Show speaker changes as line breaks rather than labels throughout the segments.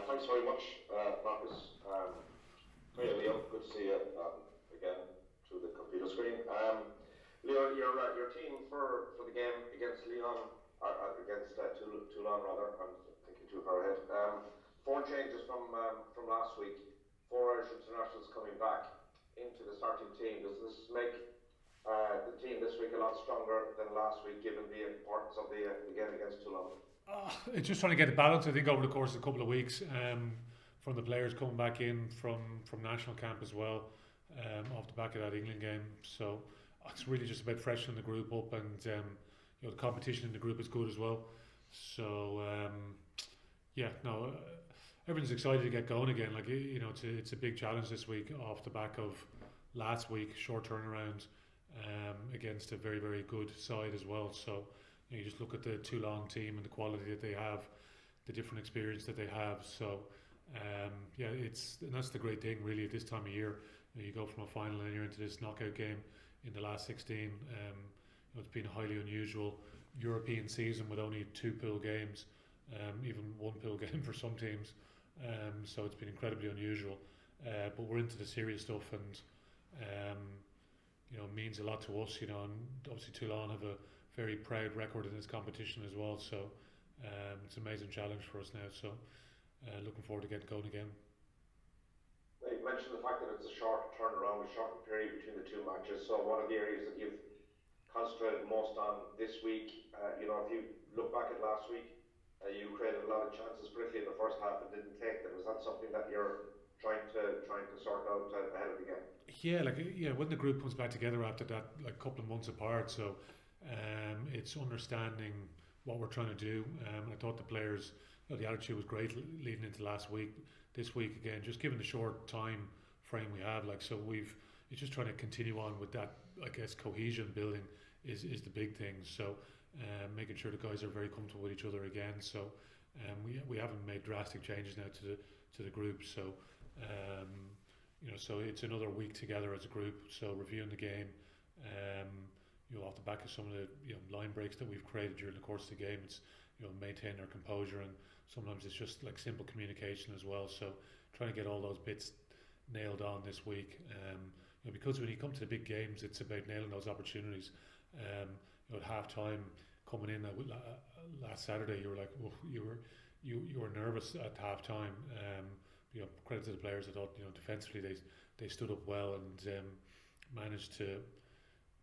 Thanks very much, Marcus. Hey, Leo, good to see you again through the computer screen. Leo, your team for the game against Leon, against Toulon rather. I'm thinking too far ahead. Four changes from last week. Four Irish internationals coming back into the starting team. Does this make the team this week a lot stronger than last week, given the importance of the game against Toulon?
It's just trying to get the balance, I think, over the course of a couple of weeks, from the players coming back in from national camp as well, off the back of that England game. So it's really just about freshening the group up, and the competition in the group is good as well. So everyone's excited to get going again. Like, it's a big challenge this week off the back of last week, short turnaround, against a very, very good side as well. So you just look at the Toulon team and the quality that they have, the different experience that they have. So and that's the great thing really at this time of year. You go from a final and you're into this knockout game in the last 16. It's been a highly unusual European season with only 2 pool games, even 1 pool game for some teams. So it's been incredibly unusual. But we're into the serious stuff, and it means a lot to us. And obviously Toulon have a very proud record in this competition as well. So it's an amazing challenge for us now. So looking forward to getting going again.
You mentioned the fact that it's a short turnaround, a short period between the two matches. So one of the areas that you've concentrated most on this week, if you look back at last week, you created a lot of chances, briefly in the first half, and didn't take them. Is that something that you're trying to sort out ahead of the game?
Yeah, when the group comes back together after that, like, couple of months apart, so it's understanding what we're trying to do. I thought the players, the attitude was great leading into last week. This week again, just given the short time frame we have, it's just trying to continue on with that. I guess cohesion building is the big thing. So making sure the guys are very comfortable with each other again. So we haven't made drastic changes now to the group. So so it's another week together as a group. So reviewing the game, off the back of some of the line breaks that we've created during the course of the game. It's maintain our composure, and sometimes it's just like simple communication as well. So trying to get all those bits nailed on this week. Because when you come to the big games, it's about nailing those opportunities. At half time coming in last Saturday, you were like, you were nervous at half time. Credit to the players. I thought defensively they stood up well and managed to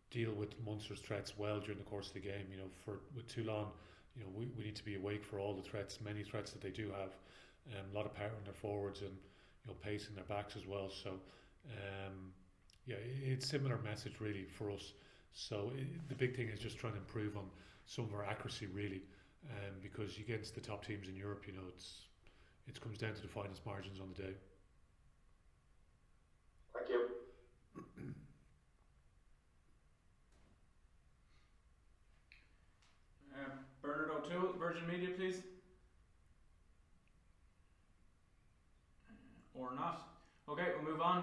deal with Munster's threats well during the course of the game. With Toulon, we need to be awake for all the threats, many threats that they do have. A lot of power in their forwards and pace in their backs as well. So it's similar message really for us. So the big thing is just trying to improve on some of our accuracy really, because against the top teams in Europe, it comes down to the finest margins on the day.
Thank you.
Bernard O'Toole, Virgin Media, please. Or not. Okay, we'll move on.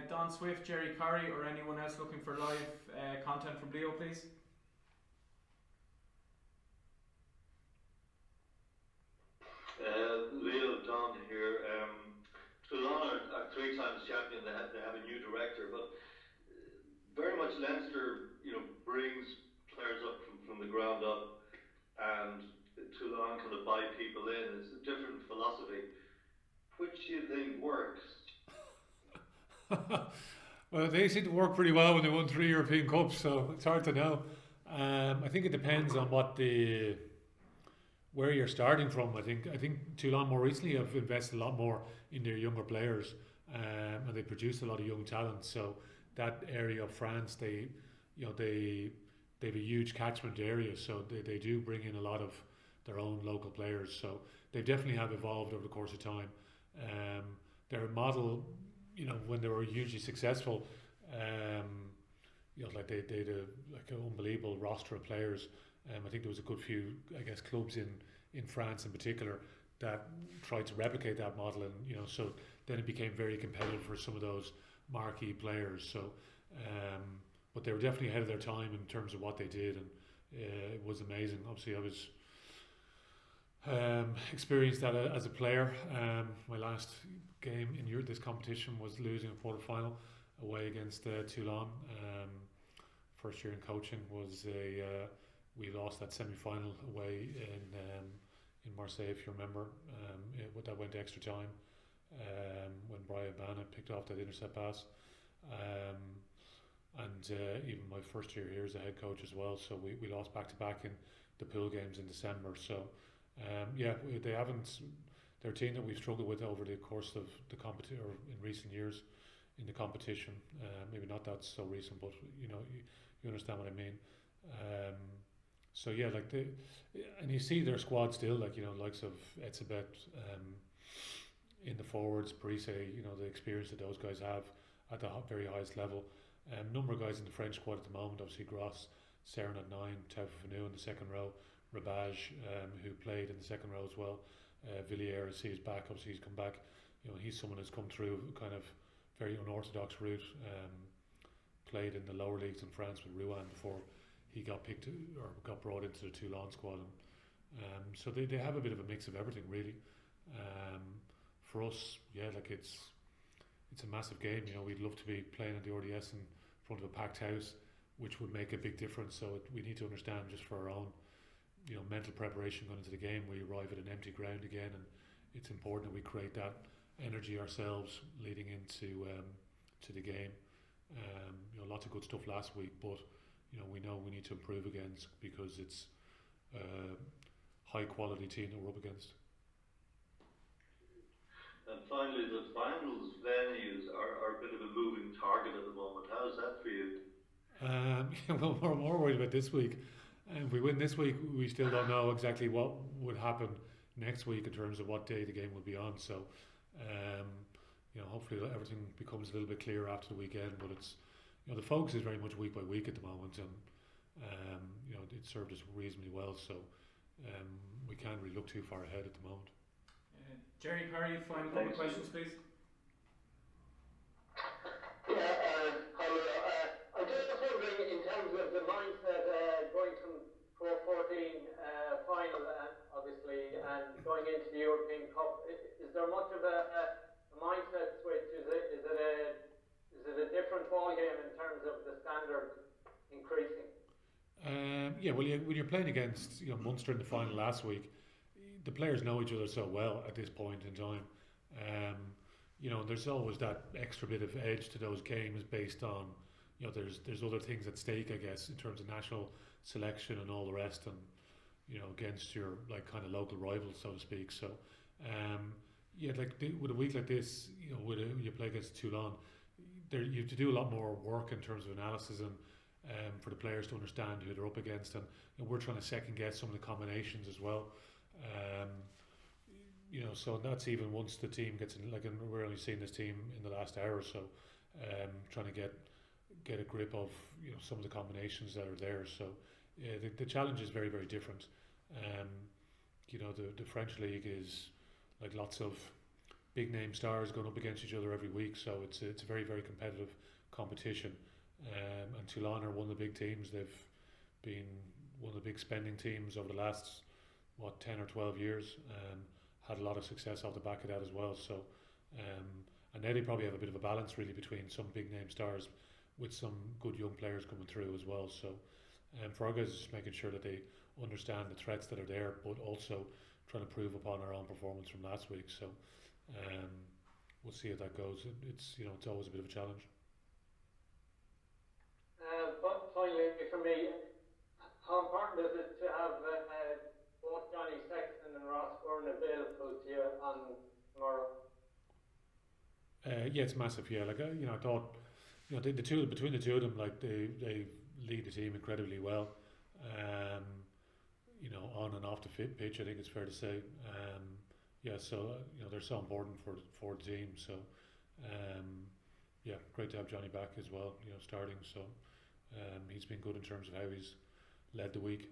Don Swift, Jerry Curry, or anyone else looking for live content from Leo, please.
Leo, Don here. Toulon are 3 times champion. They have a new director, but very much Leinster, brings players up from the ground up, and Toulon kind of buy people in. It's a different philosophy. Which do you think works?
Well, they seem to work pretty well when they won 3 European Cups, so it's hard to know. I think it depends on where you're starting from. I think Toulon more recently have invested a lot more in their younger players, and they produced a lot of young talent. So that area of France, they have a huge catchment area, so they do bring in a lot of their own local players. So they definitely have evolved over the course of time. Their model, when they were hugely successful, they had an unbelievable roster of players. I think there was a good few, clubs in France in particular that tried to replicate that model, and so then it became very competitive for some of those marquee players. So, but they were definitely ahead of their time in terms of what they did, and it was amazing. Obviously, I was Experienced that as a player. My last game in this competition was losing a quarter final away against Toulon. First year in coaching was we lost that semi final away in Marseille, if you remember. That went to extra time when Brian Bannon picked off that intercept pass. And even my first year here as a head coach as well. So we lost back to back in the pool games in December. So they haven't. They're a team that we've struggled with over the course of the competition, or in recent years in the competition. Maybe not that so recent, but you understand what I mean. So yeah, and you see their squad still, likes of Etzebeth, in the forwards, Parise, the experience that those guys have at the very highest level. Number of guys in the French squad at the moment, obviously Gross, Seren at 9, Taufanu in the second row, Rabage, who played in the second row as well. Villiers, I see he's back, obviously he's come back. He's someone who's come through kind of very unorthodox route. Played in the lower leagues in France with Rouen before he got picked or got brought into the Toulon squad. So they have a bit of a mix of everything really. For us, it's a massive game. We'd love to be playing at the RDS in front of a packed house, which would make a big difference. So we need to understand, just for our own mental preparation going into the game, we arrive at an empty ground again, and it's important that we create that energy ourselves leading into to the game. Lots of good stuff last week, but we know we need to improve against, because it's a high quality team that we're up against.
And finally, the finals venues are a bit of a moving target at the moment. How is that for you?
Well, we're more worried about this week. And if we win this week, we still don't know exactly what would happen next week in terms of what day the game will be on. So, hopefully everything becomes a little bit clearer after the weekend. But it's, the focus is very much week by week at the moment, and it served us reasonably well. So, we can't really look too far ahead at the moment.
Jerry Curry, final couple of questions, please.
I'm just wondering, in terms of the mindset going from Pro 14 final, obviously, and going into the European Cup, is there much of a mindset switch? Is it a different ball game in terms of the standard increasing?
When you're playing against Munster in the final last week, the players know each other so well at this point in time. There's always that extra bit of edge to those games based on, there's other things at stake, I guess, in terms of national selection and all the rest, and against your kind of local rivals, so to speak. So, with a week like this, when you play against Toulon, you have to do a lot more work in terms of analysis and for the players to understand who they're up against, and we're trying to second guess some of the combinations as well. So that's even once the team gets in. We're only seeing this team in the last hour or so, trying to get a grip of some of the combinations that are there. So the challenge is very, very different. The French league is like lots of big name stars going up against each other every week. So it's a very, very competitive competition. And Toulon are one of the big teams. They've been one of the big spending teams over the last 10 or 12 years. Had a lot of success off the back of that as well. So, and now they probably have a bit of a balance really between some big name stars with some good young players coming through as well. So, for our guys, just making sure that they understand the threats that are there, but also trying to prove upon our own performance from last week. So, we'll see how that goes. It's it's always a bit of a challenge.
But finally, for me, how important is it to have both Johnny Sexton and Ross Byrne available to you on tomorrow?
It's massive. Yeah, I thought, the two between the two of them, they lead the team incredibly well. On and off the pitch, I think it's fair to say. So they're so important for the team. So great to have Johnny back as well. Starting. So he's been good in terms of how he's led the week.